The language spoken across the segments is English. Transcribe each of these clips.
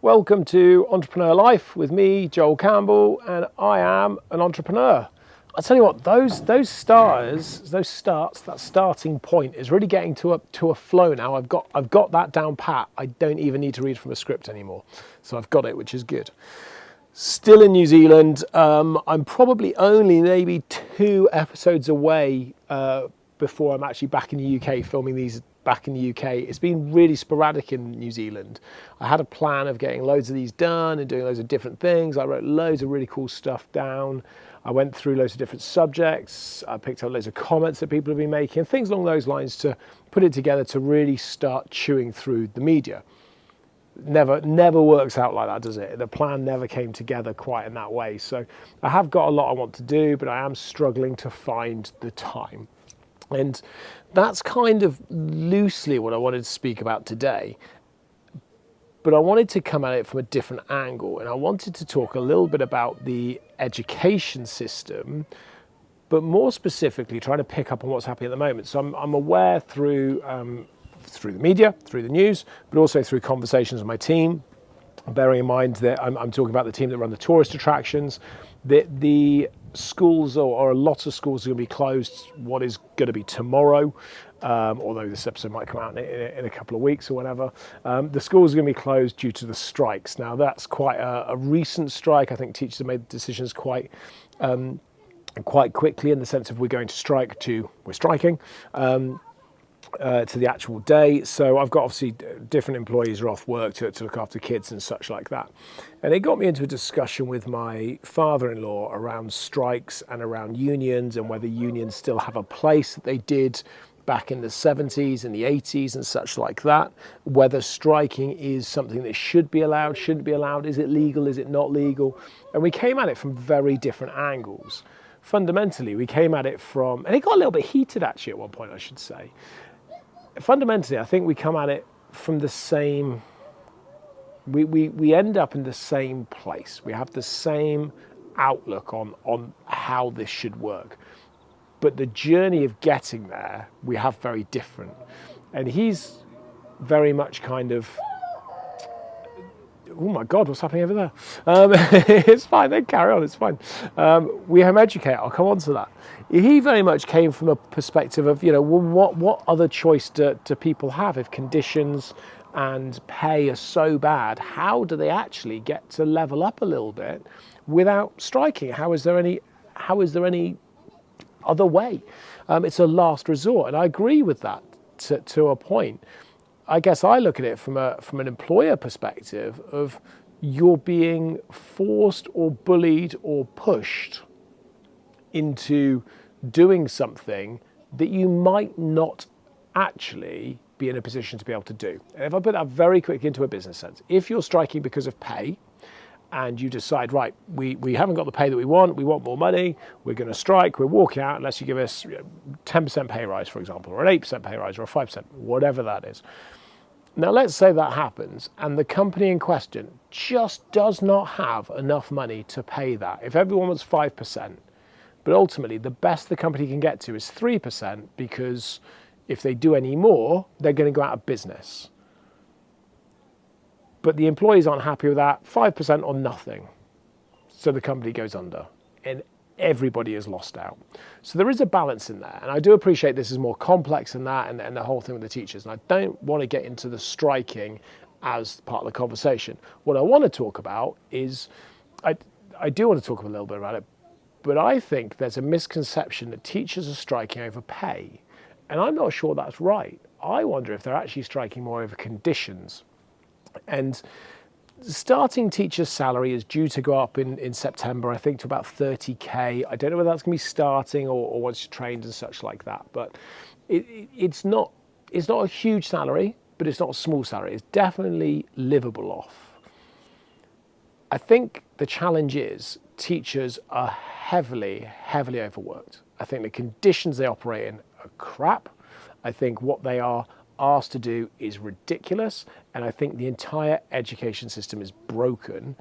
Welcome to Entrepreneur Life with me, Joel Campbell, and I am an entrepreneur. I tell you what, those starts, that starting point is really getting to a flow now. I've got that down pat. I don't even need to read from a script anymore, so I've got it, which is good. Still in New Zealand. I'm probably only maybe 2 episodes away before I'm actually back in the UK filming these back in the UK. It's been really sporadic in New Zealand. I had a plan of getting loads of these done and doing loads of different things. I wrote loads of really cool stuff down. I went through loads of different subjects. I picked up loads of comments that people have been making, things along those lines to put it together to really start chewing through the media. Never works out like that, does it? The plan never came together quite in that way. So I have got a lot I want to do, but I am struggling to find the time. And that's kind of loosely what I wanted to speak about today. But I wanted to come at it from a different angle, and I wanted to talk a little bit about the education system, but more specifically trying to pick up on what's happening at the moment. So I'm aware through the media, through the news, but also through conversations with my team, bearing in mind that I'm talking about the team that run the tourist attractions, that the schools or a lot of schools are going to be closed what is going to be tomorrow, although this episode might come out in a couple of weeks or whatever. The schools are going to be closed due to the strikes. Now that's quite a recent strike. I think teachers have made decisions quite quickly in the sense of we're going to strike to we're striking. To the actual day. So I've got obviously different employees who are off work to look after kids and such like that. And it got me into a discussion with my father-in-law around strikes and around unions and whether unions still have a place that they did back in the 70s and the 80s and such like that, whether striking is something that should be allowed, shouldn't be allowed, is it legal, is it not legal? And we came at it from very different angles. Fundamentally, we came at it from, and it got a little bit heated actually at one point, I should say. Fundamentally, I think we come at it from the same, we end up in the same place. We have the same outlook on how this should work. But the journey of getting there, we have very different. And he's very much kind of, oh my God, what's happening over there? It's fine, then carry on, it's fine. We home educate, I'll come on to that. He very much came from a perspective of, well, what other choice do people have if conditions and pay are so bad? How do they actually get to level up a little bit without striking? How is there any other way? It's a last resort, and I agree with that to a point. I guess I look at it from an employer perspective of you're being forced or bullied or pushed into doing something that you might not actually be in a position to be able to do. And if I put that very quickly into a business sense, if you're striking because of pay and you decide, right, we haven't got the pay that we want more money, we're going to strike, we're walking out unless you give us 10% pay rise, for example, or an 8% pay rise or a 5%, whatever that is. Now, let's say that happens and the company in question just does not have enough money to pay that. If everyone was 5%, but ultimately the best the company can get to is 3% because if they do any more, they're going to go out of business. But the employees aren't happy with that, 5% or nothing. So the company goes under and everybody is lost out. So there is a balance in there. And I do appreciate this is more complex than that and the whole thing with the teachers. And I don't want to get into the striking as part of the conversation. What I want to talk about is, I do want to talk a little bit about it, but I think there's a misconception that teachers are striking over pay. And I'm not sure that's right. I wonder if they're actually striking more over conditions. And starting teacher's salary is due to go up in September, I think, to about 30k. I don't know whether that's going to be starting or once you're trained and such like that. But it's not a huge salary, but it's not a small salary. It's definitely livable off. I think the challenge is teachers are heavily overworked. I think the conditions they operate in are crap. I think what they are asked to do is ridiculous, and I think the entire education system is broken,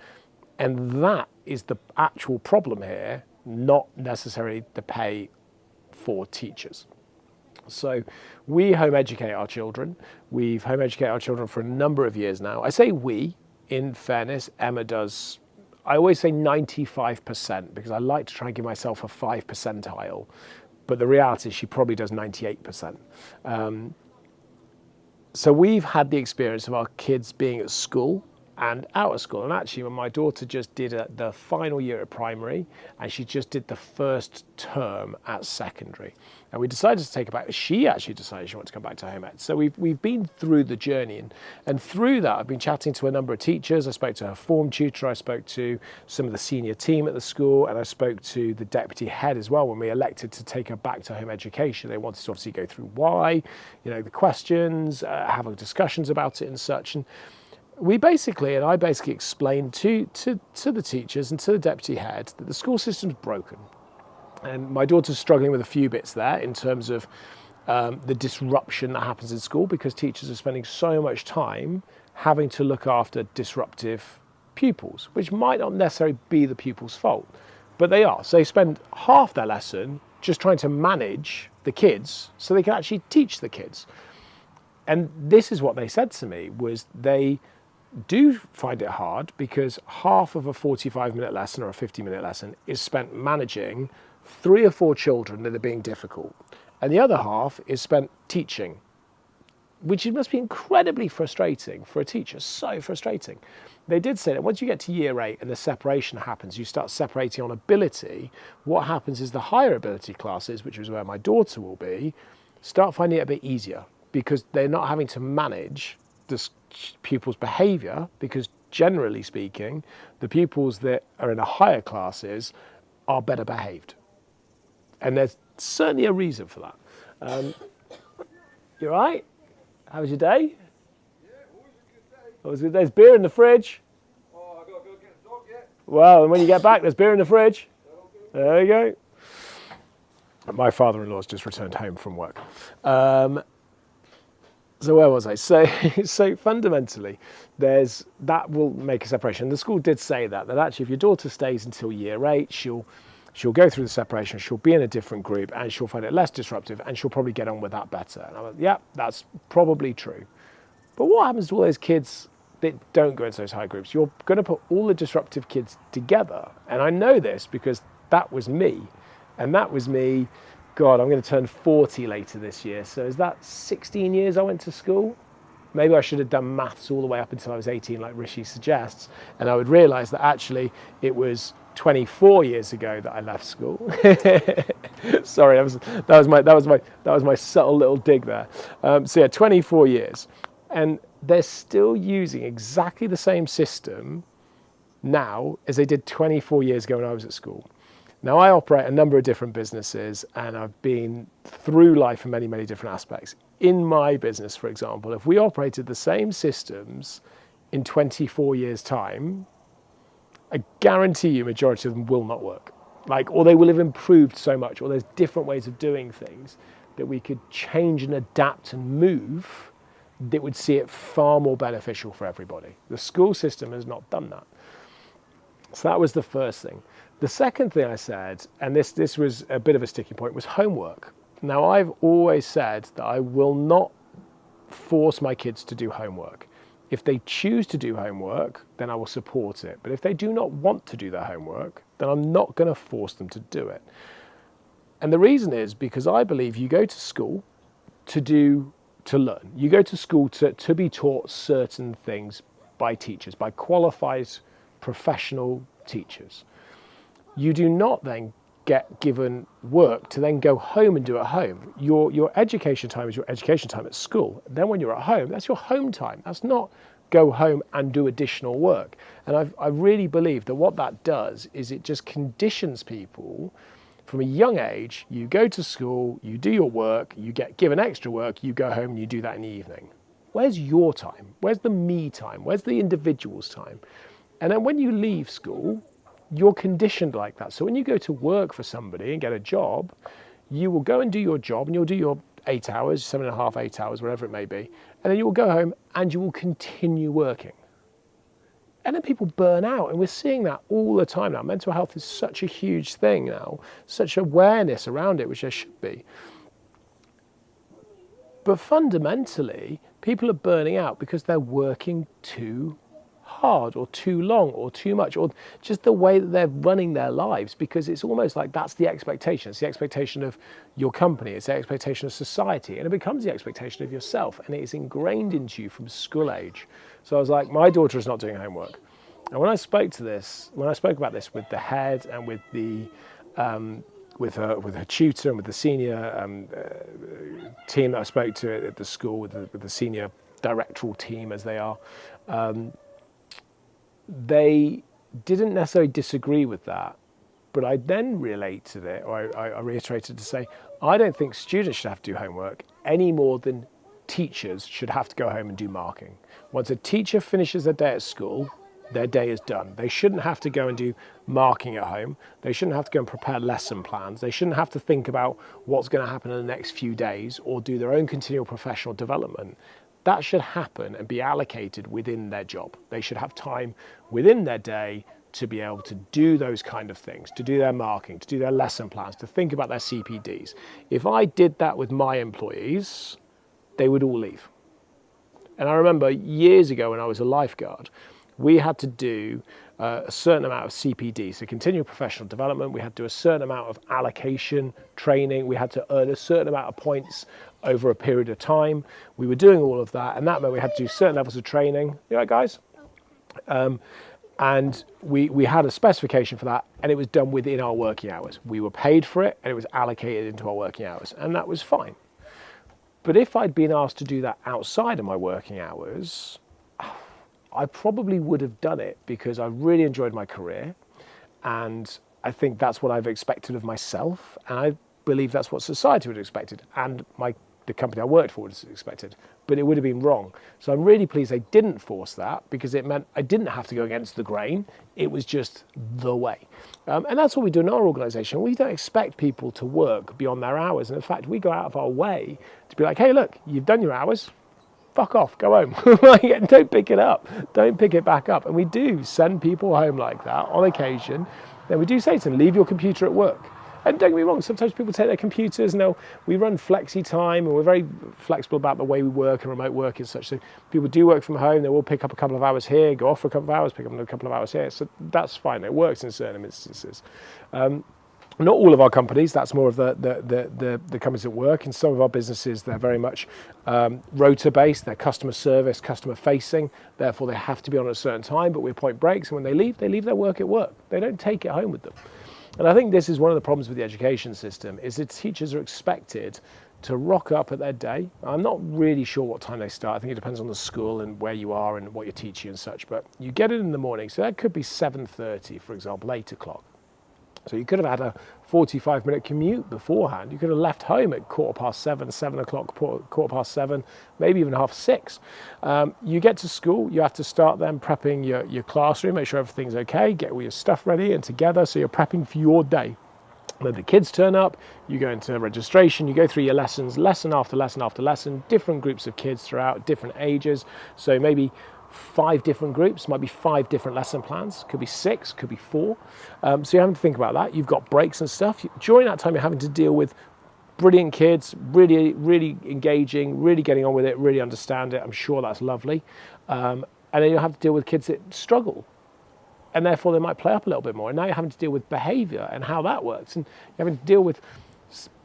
and that is the actual problem here, not necessarily the pay for teachers. So we home educate our children. We've home educated our children for a number of years now. I say we, in fairness, Emma does, I always say 95% because I like to try and give myself a 5 percentile, but the reality is she probably does 98%. So we've had the experience of our kids being at school and out of school. And actually, when my daughter just did the final year at primary, and she just did the first term at secondary, and we decided to take her back. She actually decided she wanted to come back to home ed. So we've been through the journey, and through that, I've been chatting to a number of teachers. I spoke to her form tutor. I spoke to some of the senior team at the school, and I spoke to the deputy head as well when we elected to take her back to home education. They wanted to obviously go through why, the questions, have discussions about it and such. And I basically explained to the teachers and to the deputy head that the school system's broken. And my daughter's struggling with a few bits there in terms of the disruption that happens in school because teachers are spending so much time having to look after disruptive pupils, which might not necessarily be the pupil's fault, but they are. So they spend half their lesson just trying to manage the kids so they can actually teach the kids. And this is what they said to me, was they do find it hard because half of a 45-minute lesson or a 50-minute lesson is spent managing 3 or 4 children that are being difficult. And the other half is spent teaching, which must be incredibly frustrating for a teacher, so frustrating. They did say that once you get to year 8 and the separation happens, you start separating on ability, what happens is the higher ability classes, which is where my daughter will be, start finding it a bit easier because they're not having to manage this pupils' behaviour, because generally speaking, the pupils that are in the higher classes are better behaved. And there's certainly a reason for that. You all right? How was your day? Yeah, always a good day. Always a good day. There's beer in the fridge. Oh, I've got to go get the dog yet. Well, and when you get back, there's beer in the fridge. There you go. My father-in-law's just returned home from work. So where was I? So fundamentally, that will make a separation. The school did say that actually if your daughter stays until year 8, she'll go through the separation, she'll be in a different group, and she'll find it less disruptive, and she'll probably get on with that better. And I went, yeah, that's probably true. But what happens to all those kids that don't go into those high groups? You're going to put all the disruptive kids together. And I know this because that was me. And that was me. God, I'm going to turn 40 later this year. So is that 16 years I went to school? Maybe I should have done maths all the way up until I was 18, like Rishi suggests. And I would realise that actually it was 24 years ago that I left school. Sorry, that was my subtle little dig there. So yeah, 24 years. And they're still using exactly the same system now as they did 24 years ago when I was at school. Now, I operate a number of different businesses, and I've been through life in many, many different aspects. In my business, for example, if we operated the same systems in 24 years' time, I guarantee you majority of them will not work. Or they will have improved so much, or there's different ways of doing things that we could change and adapt and move that would see it far more beneficial for everybody. The school system has not done that. So that was the first thing. The second thing I said, and this was a bit of a sticking point, was homework. Now, I've always said that I will not force my kids to do homework. If they choose to do homework, then I will support it. But if they do not want to do their homework, then I'm not going to force them to do it. And the reason is because I believe you go to school to learn. You go to school to be taught certain things by teachers, by qualified professional teachers. You do not then get given work to then go home and do at home. Your education time is your education time at school. Then when you're at home, that's your home time. That's not go home and do additional work. And I really believe that what that does is it just conditions people from a young age. You go to school, you do your work, you get given extra work, you go home and you do that in the evening. Where's your time? Where's the me time? Where's the individual's time? And then when you leave school, you're conditioned like that. So when you go to work for somebody and get a job, you will go and do your job, and you'll do your 8 hours, 7.5, 8 hours, whatever it may be. And then you will go home and you will continue working. And then people burn out, and we're seeing that all the time now. Mental health is such a huge thing now, such awareness around it, which there should be. But fundamentally, people are burning out because they're working too hard or too long or too much, or just the way that they're running their lives, because it's almost like that's the expectation. It's the expectation of your company, it's the expectation of society, and it becomes the expectation of yourself, and it is ingrained into you from school age. So I was like, my daughter is not doing homework. And when I spoke about this with the head and with the with her tutor and with the senior team that I spoke to at the school, with the senior directoral team as they are, they didn't necessarily disagree with that, but I then related it, or I reiterated to say, I don't think students should have to do homework any more than teachers should have to go home and do marking. Once a teacher finishes their day at school, their day is done. They shouldn't have to go and do marking at home. They shouldn't have to go and prepare lesson plans. They shouldn't have to think about what's going to happen in the next few days or do their own continual professional development. That should happen and be allocated within their job. They should have time within their day to be able to do those kind of things, to do their marking, to do their lesson plans, to think about their CPDs. If I did that with my employees, they would all leave. And I remember years ago when I was a lifeguard, we had to do a certain amount of CPD, so continual professional development. We had to do a certain amount of allocation training. We had to earn a certain amount of points over a period of time. We were doing all of that, and that meant we had to do certain levels of training. You right, guys? And we had a specification for that, and it was done within our working hours. We were paid for it, and it was allocated into our working hours, and that was fine. But if I'd been asked to do that outside of my working hours, I probably would have done it because I really enjoyed my career, and I think that's what I've expected of myself, and I believe that's what society would have expected, and the company I worked for would have expected, but it would have been wrong. So I'm really pleased they didn't force that, because it meant I didn't have to go against the grain. It was just the way. And that's what we do in our organisation. We don't expect people to work beyond their hours, and in fact we go out of our way to be like, hey look, you've done your hours, fuck off, go home. Don't pick it up, don't pick it back up. And we do send people home like that on occasion. Then we do say to them, leave your computer at work. And don't get me wrong, sometimes people take their computers and we run flexi time, and we're very flexible about the way we work, and remote work is such. So people do work from home, they will pick up a couple of hours here, go off for a couple of hours, pick up a couple of hours here. So that's fine, it works in certain instances. Not all of our companies, that's more of the companies that work. In some of our businesses, they're very much rota-based, they're customer service, customer facing, therefore they have to be on at a certain time, but we appoint breaks, and when they leave their work at work. They don't take it home with them. And I think this is one of the problems with the education system, is that teachers are expected to rock up at their day. I'm not really sure what time they start. I think it depends on the school and where you are and what you're teaching and such, but you get it in the morning. So that could be 7:30, for example, 8 o'clock. So you could have had a 45-minute commute beforehand. You could have left home at 7:15, 7 o'clock, 7:15, maybe even 6:30. You get to school, you have to start then prepping your classroom, make sure everything's okay, get all your stuff ready and together, so you're prepping for your day. Then the kids turn up, you go into registration, you go through your lessons, lesson after lesson after lesson, different groups of kids throughout, different ages. So maybe 5 different groups, might be 5 different lesson plans, could be 6, could be 4. So you're having to think about that. You've got breaks and stuff. During that time, you're having to deal with brilliant kids, really, really engaging, really getting on with it, really understand it. I'm sure that's lovely. And then you'll have to deal with kids that struggle, and therefore they might play up a little bit more. And now you're having to deal with behaviour and how that works. And you're having to deal with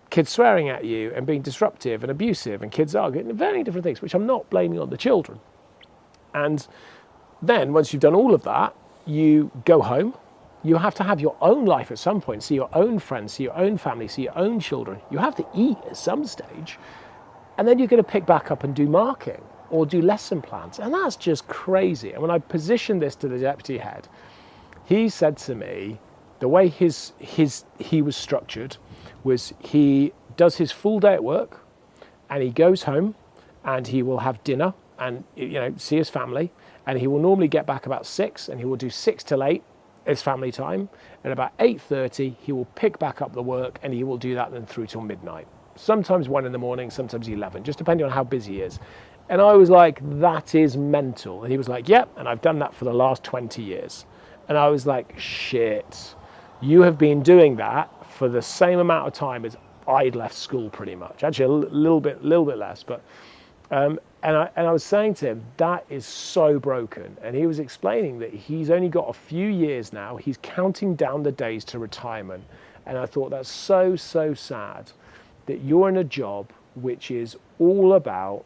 kids swearing at you and being disruptive and abusive, and kids arguing, and very different things, which I'm not blaming on the children. And then once you've done all of that, you go home. You have to have your own life at some point, see your own friends, see your own family, see your own children. You have to eat at some stage. And then you're going to pick back up and do marking or do lesson plans. And that's just crazy. And when I positioned this to the deputy head, he said to me, the way he was structured was he does his full day at work, and he goes home and he will have dinner and see his family, and he will normally get back about 6, and he will do 6 till 8 his family time, and about 8:30 he will pick back up the work, and he will do that then through till midnight, sometimes 1 in the morning, sometimes 11, just depending on how busy he is. And I was like, that is mental. And he was like, yep, and I've done that for the last 20 years. And I was like, shit, you have been doing that for the same amount of time as I'd left school, pretty much, actually a little bit less, but And I was saying to him, that is so broken. And he was explaining that he's only got a few years now. He's counting down the days to retirement. And I thought that's so, so sad that you're in a job which is all about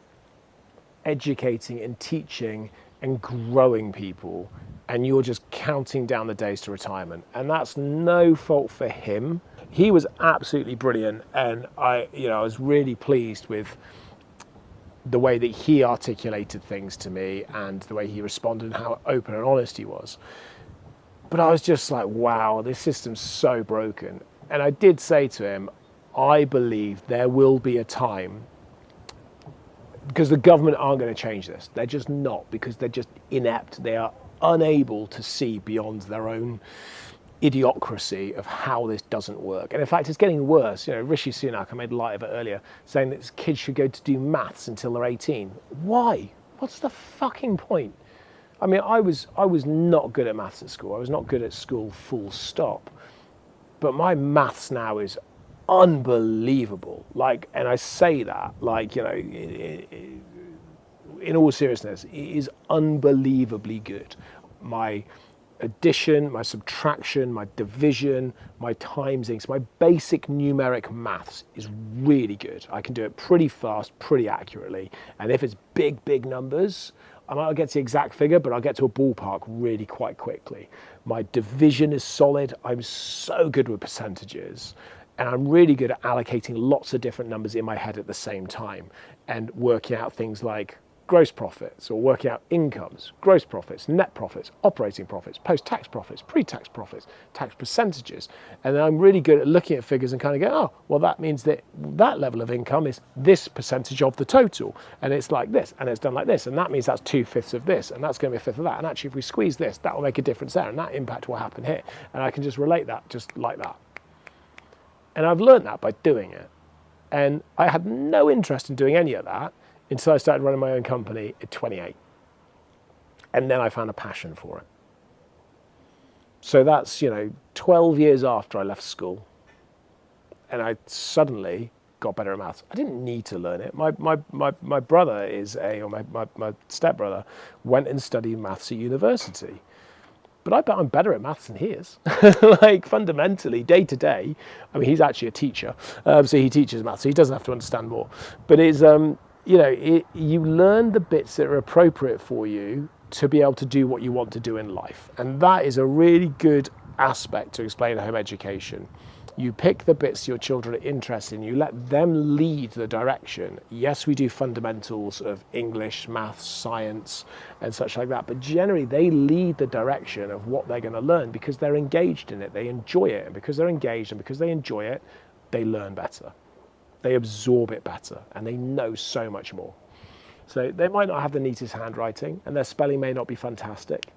educating and teaching and growing people, and you're just counting down the days to retirement. And that's no fault for him. He was absolutely brilliant, and I was really pleased with the way that he articulated things to me and the way he responded and how open and honest he was. But I was just like, wow, this system's so broken. And I did say to him, I believe there will be a time, because the government aren't going to change this. They're just not, because they're just inept. They are unable to see beyond their own idiocracy of how this doesn't work. And in fact, it's getting worse. Rishi Sunak, I made light of it earlier, saying that kids should go to do maths until they're 18. Why? What's the fucking point? I mean, I was not good at maths at school. I was not good at school, full stop. But my maths now is unbelievable. And I say that, in all seriousness, it is unbelievably good. My addition, my subtraction, my division, my timesing, so my basic numeric maths is really good. I can do it pretty fast, pretty accurately. And if it's big numbers, I might not get to the exact figure, but I'll get to a ballpark really quite quickly. My division is solid. I'm so good with percentages. And I'm really good at allocating lots of different numbers in my head at the same time and working out things like gross profits, or working out incomes, gross profits, net profits, operating profits, post-tax profits, pre-tax profits, tax percentages. And then I'm really good at looking at figures and kind of go, oh, well, that means that that level of income is this percentage of the total. And it's like this, and it's done like this. And that means that's 2/5 of this, and that's going to be a fifth of that. And actually, if we squeeze this, that will make a difference there, and that impact will happen here. And I can just relate that just like that. And I've learned that by doing it. And I had no interest in doing any of that until I started running my own company at 28. And then I found a passion for it. So that's, 12 years after I left school. And I suddenly got better at maths. I didn't need to learn it. My brother my stepbrother went and studied maths at university. But I bet I'm better at maths than he is. Fundamentally, day to day, I mean, he's actually a teacher, so he teaches maths, so he doesn't have to understand more. But it's, you learn the bits that are appropriate for you to be able to do what you want to do in life. And that is a really good aspect to explain home education. You pick the bits your children are interested in, you let them lead the direction. Yes, we do fundamentals of English, maths, science, and such like that, but generally they lead the direction of what they're going to learn because they're engaged in it, they enjoy it, and because they're engaged and because they enjoy it, they learn better. They absorb it better, and they know so much more. So they might not have the neatest handwriting, and their spelling may not be fantastic,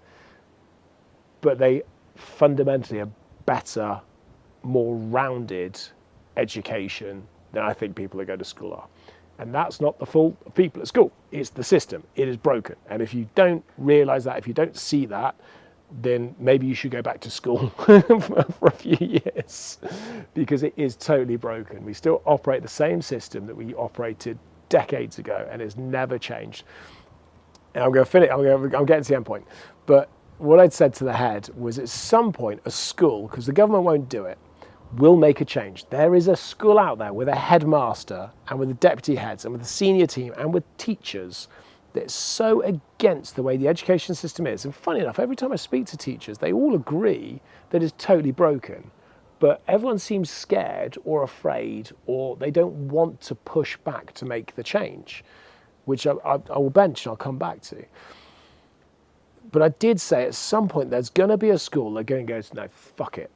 but they fundamentally are better, more rounded education than I think people that go to school are. And that's not the fault of people at school. It's the system. It is broken. And if you don't realize that, if you don't see that, then maybe you should go back to school for a few years, because it is totally broken. We still operate the same system that we operated decades ago, and it's never changed. And I'm going to finish. I'm getting to the end point. But what I'd said to the head was, at some point, a school, because the government won't do it, will make a change. There is a school out there with a headmaster and with the deputy heads and with the senior team and with teachers that's so against the way the education system is. And funny enough, every time I speak to teachers, they all agree that it's totally broken. But everyone seems scared or afraid, or they don't want to push back to make the change, which I will bench and I'll come back to. But I did say at some point there's going to be a school that going to go, no, fuck it.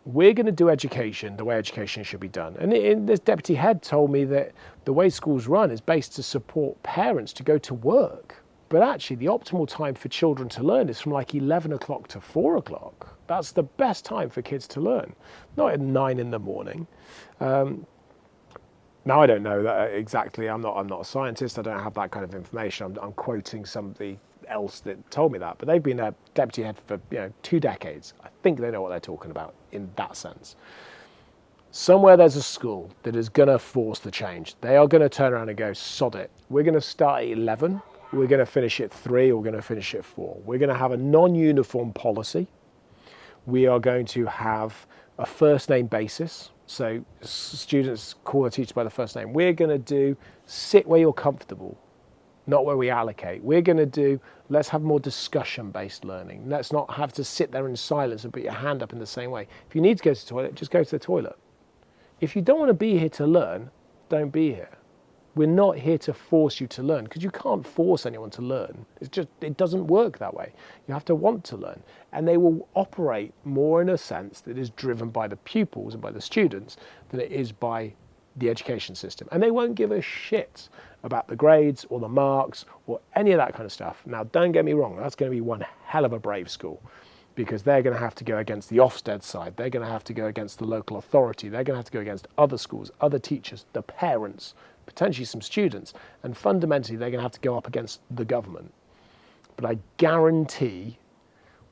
We're going to do education the way education should be done. And this deputy head told me that the way schools run is based to support parents to go to work. But actually, the optimal time for children to learn is from like 11 o'clock to 4 o'clock. That's the best time for kids to learn, not at 9 in the morning. Now, I don't know that exactly. I'm not a scientist. I don't have that kind of information. I'm quoting somebody else that told me that, but they've been a deputy head for 2 decades. I think they know what they're talking about in that sense. Somewhere there's a school that is going to force the change. They are going to turn around and go, sod it. We're going to start at 11. We're going to finish at 3, or we're going to finish at 4. We're going to have a non-uniform policy. We are going to have a first name basis. So students call the teacher by the first name. We're going to do sit where you're comfortable, not where we allocate. We're going to do, let's have more discussion-based learning. Let's not have to sit there in silence and put your hand up in the same way. If you need to go to the toilet, just go to the toilet. If you don't want to be here to learn, don't be here. We're not here to force you to learn, because you can't force anyone to learn. It doesn't work that way. You have to want to learn. And they will operate more in a sense that is driven by the pupils and by the students than it is by the education system. And they won't give a shit about the grades or the marks or any of that kind of stuff. Now, don't get me wrong, that's going to be one hell of a brave school, because they're going to have to go against the Ofsted side. They're going to have to go against the local authority. They're going to have to go against other schools, other teachers, the parents, potentially some students. And fundamentally, they're going to have to go up against the government. But I guarantee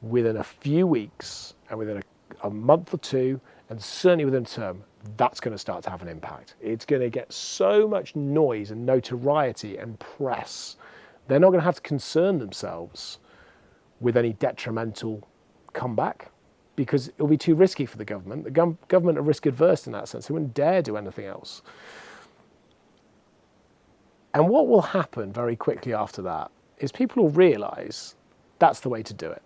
within a few weeks and within a month or two, and certainly within a term, that's going to start to have an impact. It's going to get so much noise and notoriety and press. They're not going to have to concern themselves with any detrimental comeback, because it'll be too risky for the government. The government are risk adverse in that sense. They wouldn't dare do anything else. And what will happen very quickly after that is people will realise that's the way to do it.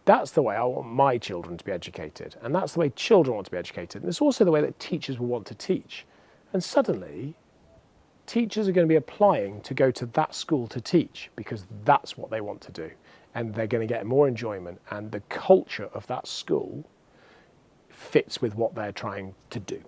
That's the way I want my children to be educated. And that's the way children want to be educated. And it's also the way that teachers will want to teach. And suddenly, teachers are going to be applying to go to that school to teach, because that's what they want to do. And they're going to get more enjoyment, and the culture of that school fits with what they're trying to do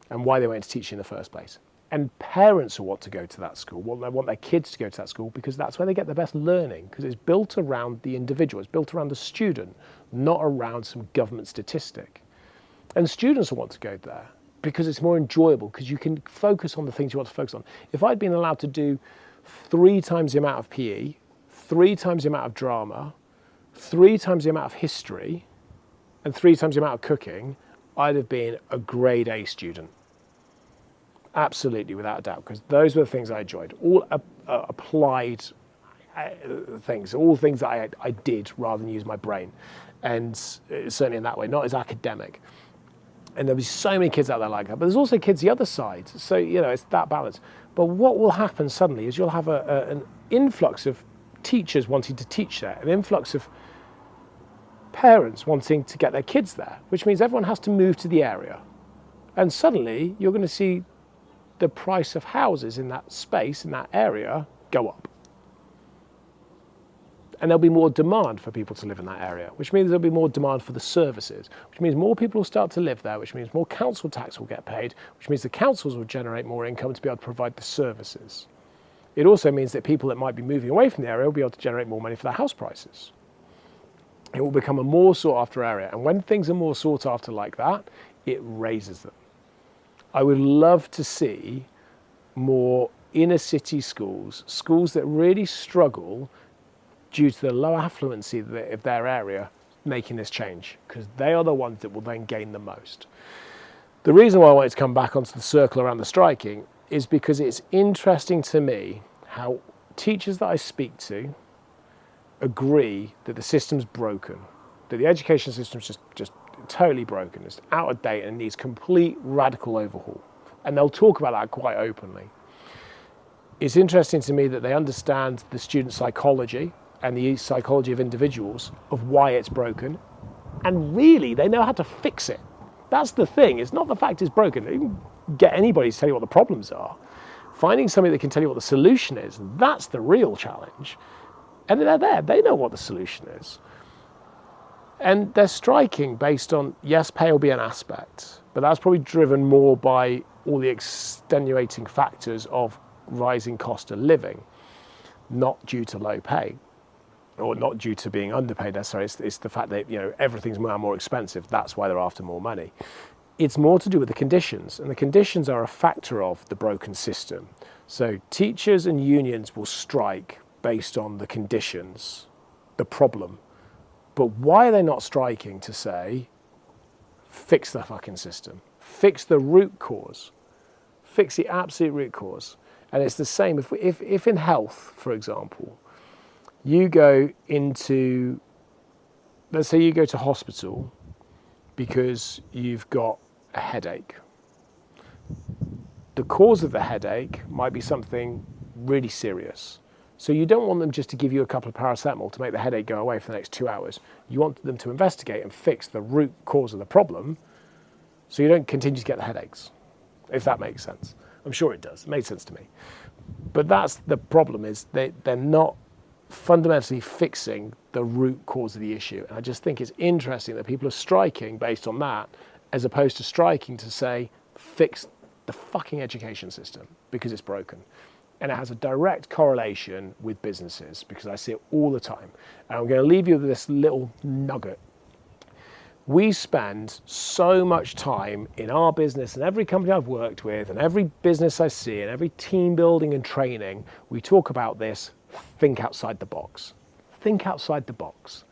and why they went to teach in the first place. And parents will want to go to that school, want their kids to go to that school, because that's where they get the best learning, because it's built around the individual, it's built around the student, not around some government statistic. And students will want to go there because it's more enjoyable, because you can focus on the things you want to focus on. If I'd been allowed to do 3 times the amount of PE, 3 times the amount of drama, 3 times the amount of history, and 3 times the amount of cooking, I'd have been a grade A student. Absolutely, without a doubt, because those were the things I enjoyed. All applied things, all things that I did rather than use my brain. And certainly in that way, not as academic. And there'll be so many kids out there like that. But there's also kids the other side. So, you know, it's that balance. But what will happen suddenly is you'll have an influx of teachers wanting to teach there, an influx of parents wanting to get their kids there, which means everyone has to move to the area. And suddenly you're going to see the price of houses in that space, in that area, go up. And there'll be more demand for people to live in that area, which means there'll be more demand for the services, which means more people will start to live there, which means more council tax will get paid, which means the councils will generate more income to be able to provide the services. It also means that people that might be moving away from the area will be able to generate more money for their house prices. It will become a more sought after area. And when things are more sought after like that, it raises them. I would love to see more inner city schools, schools that really struggle due to the low affluency of their area, making this change, because they are the ones that will then gain the most. The reason why I wanted to come back onto the circle around the striking is because it's interesting to me how teachers that I speak to agree that the system's broken, that the education system's just totally broken, it's out of date and needs complete radical overhaul. And they'll talk about that quite openly. It's interesting to me that they understand the student psychology and the psychology of individuals of why it's broken, and really they know how to fix it. That's the thing. It's not the fact it's broken. You can get anybody to tell you what the problems are. Finding somebody that can tell you what the solution is, that's the real challenge. And they're there. They know what the solution is. And they're striking based on, yes, pay will be an aspect, but that's probably driven more by all the extenuating factors of rising cost of living, not due to low pay, or not due to being underpaid necessarily. It's the fact that, you know, everything's now more expensive. That's why they're after more money. It's more to do with the conditions, and the conditions are a factor of the broken system. So teachers and unions will strike based on the conditions, the problem. But why are they not striking to say, fix the fucking system, Fix the root cause. Fix the absolute root cause. And it's the same if in health, for example, you go into, let's say you go to hospital because you've got a headache. The cause of the headache might be something really serious. So you don't want them just to give you a couple of paracetamol to make the headache go away for the next 2 hours. You want them to investigate and fix the root cause of the problem so you don't continue to get the headaches, if that makes sense. I'm sure it does. It made sense to me. But that's the problem, is they're not fundamentally fixing the root cause of the issue. And I just think it's interesting that people are striking based on that, as opposed to striking to say, fix the fucking education system because it's broken. And it has a direct correlation with businesses, because I see it all the time. And I'm going to leave you with this little nugget. We spend so much time in our business, and every company I've worked with, and every business I see, and every team building and training, we talk about this: think outside the box. Think outside the box.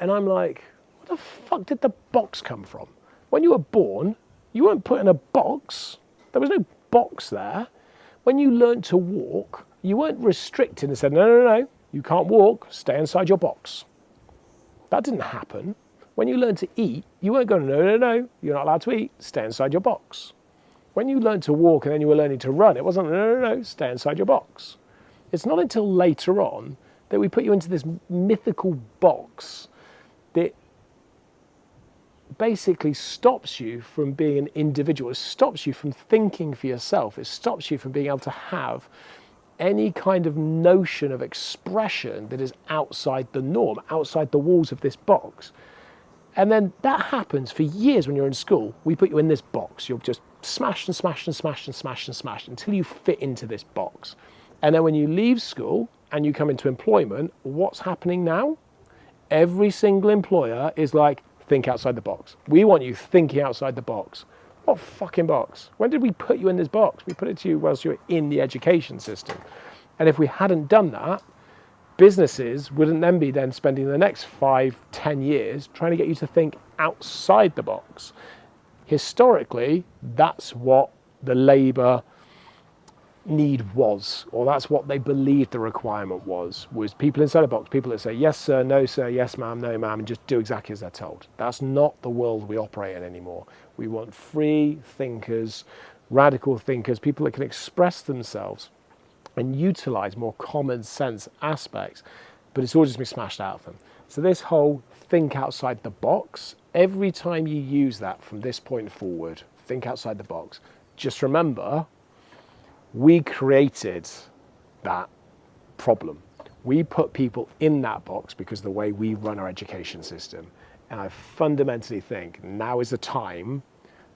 And I'm like, where the fuck did the box come from? When you were born, you weren't put in a box. There was no box there. When you learned to walk, you weren't restricted and said, no, you can't walk, stay inside your box. That didn't happen. When you learned to eat, you weren't going, no, you're not allowed to eat, stay inside your box. When you learned to walk and then you were learning to run, it wasn't, no, stay inside your box. It's not until later on that we put you into this mythical box that basically stops you from being an individual. It stops you from thinking for yourself. It stops you from being able to have any kind of notion of expression that is outside the norm, outside the walls of this box. And then that happens for years when you're in school. We put you in this box. You're just smashed and smashed and smashed and smashed and smashed until you fit into this box. And then when you leave school and you come into employment, what's happening now? Every single employer is like, think outside the box. We want you thinking outside the box. What fucking box? When did we put you in this box? We put it to you whilst you were in the education system. And if we hadn't done that, businesses wouldn't then be spending the next 5-10 years trying to get you to think outside the box. Historically, that's what the labour need was, or that's what they believed the requirement was people inside a box, people that say yes sir, no sir, yes ma'am, no ma'am, and just do exactly as they're told. That's not the world we operate in anymore. We want free thinkers, radical thinkers, people that can express themselves and utilize more common sense aspects, but it's all just been smashed out of them. So this whole think outside the box, every time you use that from this point forward, think outside the box, just remember, we created that problem. We put people in that box because of the way we run our education system. And I fundamentally think now is the time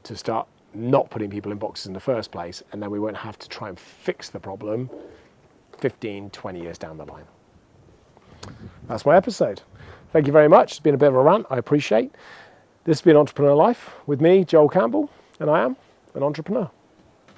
to start not putting people in boxes in the first place, and then we won't have to try and fix the problem 15, 20 years down the line. That's my episode. Thank you very much. It's been a bit of a rant, I appreciate. This has been Entrepreneur Life with me, Joel Campbell, and I am an entrepreneur.